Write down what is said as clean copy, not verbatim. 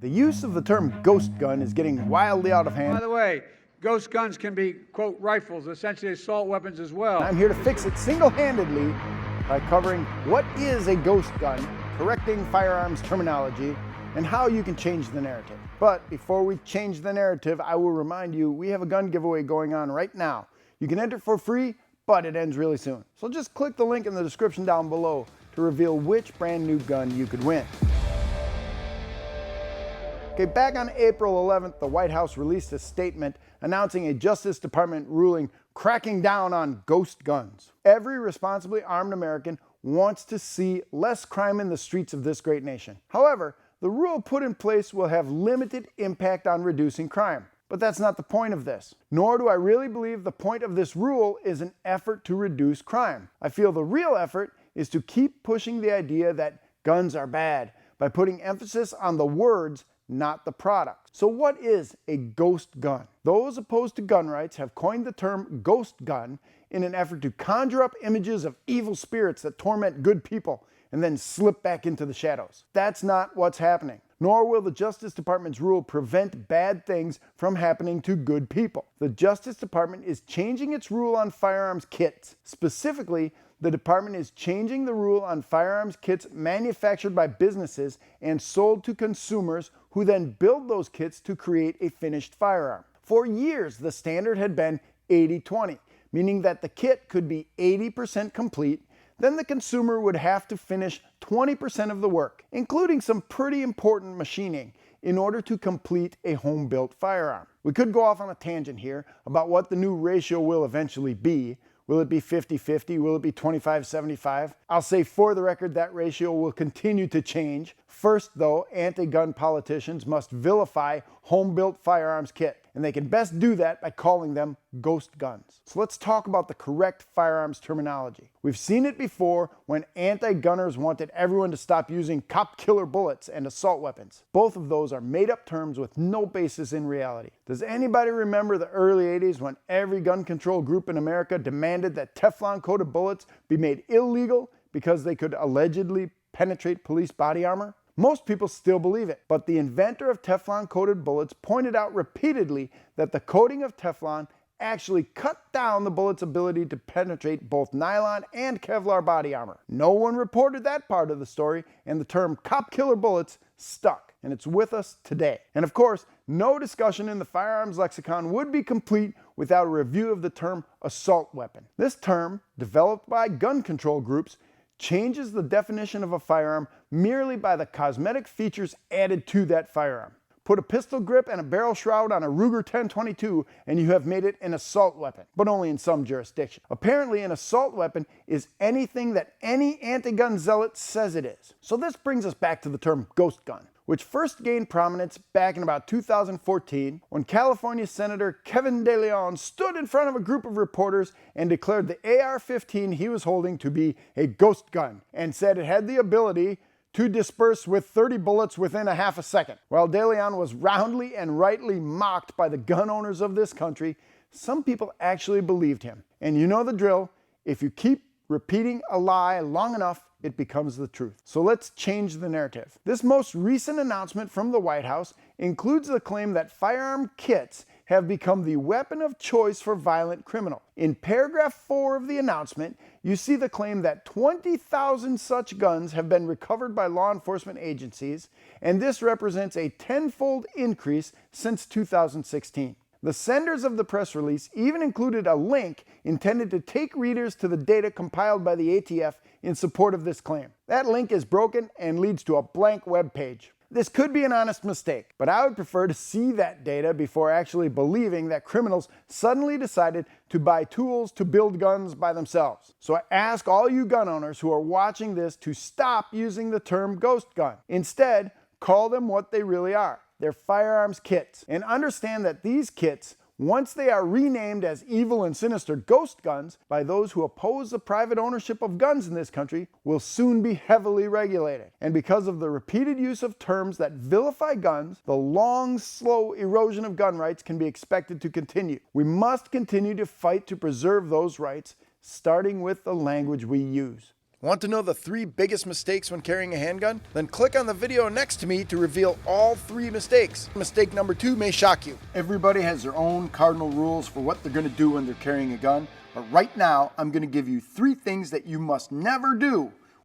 The use of the term ghost gun is getting wildly out of hand. By the way, ghost guns can be, quote, rifles, essentially assault weapons as well. I'm here to fix it single-handedly by covering what is a ghost gun, correcting firearms terminology, and how you can change the narrative. But before we change the narrative, I will remind you we have a gun giveaway going on right now. You can enter for free, but it ends really soon. So just click the link in the description down below to reveal which brand new gun you could win. Okay, back on April 11th, the White House released a statement announcing a Justice Department ruling cracking down on ghost guns. Every responsibly armed American wants to see less crime in the streets of this great nation. However, the rule put in place will have limited impact on reducing crime. But that's not the point of this. Nor do I really believe the point of this rule is an effort to reduce crime. I feel the real effort is to keep pushing the idea that guns are bad by putting emphasis on the words, not the product. So what is a ghost gun? Those opposed to gun rights have coined the term ghost gun in an effort to conjure up images of evil spirits that torment good people and then slip back into the shadows. That's not what's happening. Nor will the Justice Department's rule prevent bad things from happening to good people. The Justice Department is changing its rule on firearms kits. Specifically, the department is changing the rule on firearms kits manufactured by businesses and sold to consumers who then build those kits to create a finished firearm. For years, the standard had been 80-20, meaning that the kit could be 80% complete, then the consumer would have to finish 20% of the work, including some pretty important machining, in order to complete a home-built firearm. We could go off on a tangent here about what the new ratio will eventually be. Will it be 50-50? Will it be 25-75? I'll say for the record that ratio will continue to change. First though, anti-gun politicians must vilify home-built firearms kit, and they can best do that by calling them ghost guns. So let's talk about the correct firearms terminology. We've seen it before when anti-gunners wanted everyone to stop using cop killer bullets and assault weapons. Both of those are made-up terms with no basis in reality. Does anybody remember the early 80s when every gun control group in America demanded that Teflon-coated bullets be made illegal because they could allegedly penetrate police body armor? Most people still believe it, but the inventor of Teflon-coated bullets pointed out repeatedly that the coating of Teflon actually cut down the bullet's ability to penetrate both nylon and Kevlar body armor. No one reported that part of the story, and the term cop killer bullets stuck, and it's with us today. And of course, no discussion in the firearms lexicon would be complete without a review of the term assault weapon. This term, developed by gun control groups, changes the definition of a firearm merely by the cosmetic features added to that firearm. Put a pistol grip and a barrel shroud on a Ruger 10/22 and you have made it an assault weapon, but only in some jurisdictions. Apparently, an assault weapon is anything that any anti-gun zealot says it is. So this brings us back to the term ghost gun, which first gained prominence back in about 2014 when California Senator Kevin De Leon stood in front of a group of reporters and declared the AR-15 he was holding to be a ghost gun and said it had the ability to disperse with 30 bullets within a half a second. While De Leon was roundly and rightly mocked by the gun owners of this country, some people actually believed him. And you know the drill. If you keep repeating a lie long enough, it becomes the truth. So let's change the narrative. This most recent announcement from the White House includes the claim that firearm kits have become the weapon of choice for violent criminals. In paragraph 4 of the announcement, you see the claim that 20,000 such guns have been recovered by law enforcement agencies, and this represents a 10-fold increase since 2016. The senders of the press release even included a link intended to take readers to the data compiled by the ATF in support of this claim. That link is broken and leads to a blank web page. This could be an honest mistake, but I would prefer to see that data before actually believing that criminals suddenly decided to buy tools to build guns by themselves. So I ask all you gun owners who are watching this to stop using the term ghost gun. Instead, call them what they really are. They're firearms kits. And understand that these kits, once they are renamed as evil and sinister ghost guns by those who oppose the private ownership of guns in this country, will soon be heavily regulated. And because of the repeated use of terms that vilify guns, the long, slow erosion of gun rights can be expected to continue. We must continue to fight to preserve those rights, starting with the language we use. Want to know the 3 biggest mistakes when carrying a handgun? Then click on the video next to me to reveal all 3 mistakes. Mistake number 2 may shock you. Everybody has their own cardinal rules for what they're going to do when they're carrying a gun, but right now I'm going to give you 3 things that you must never do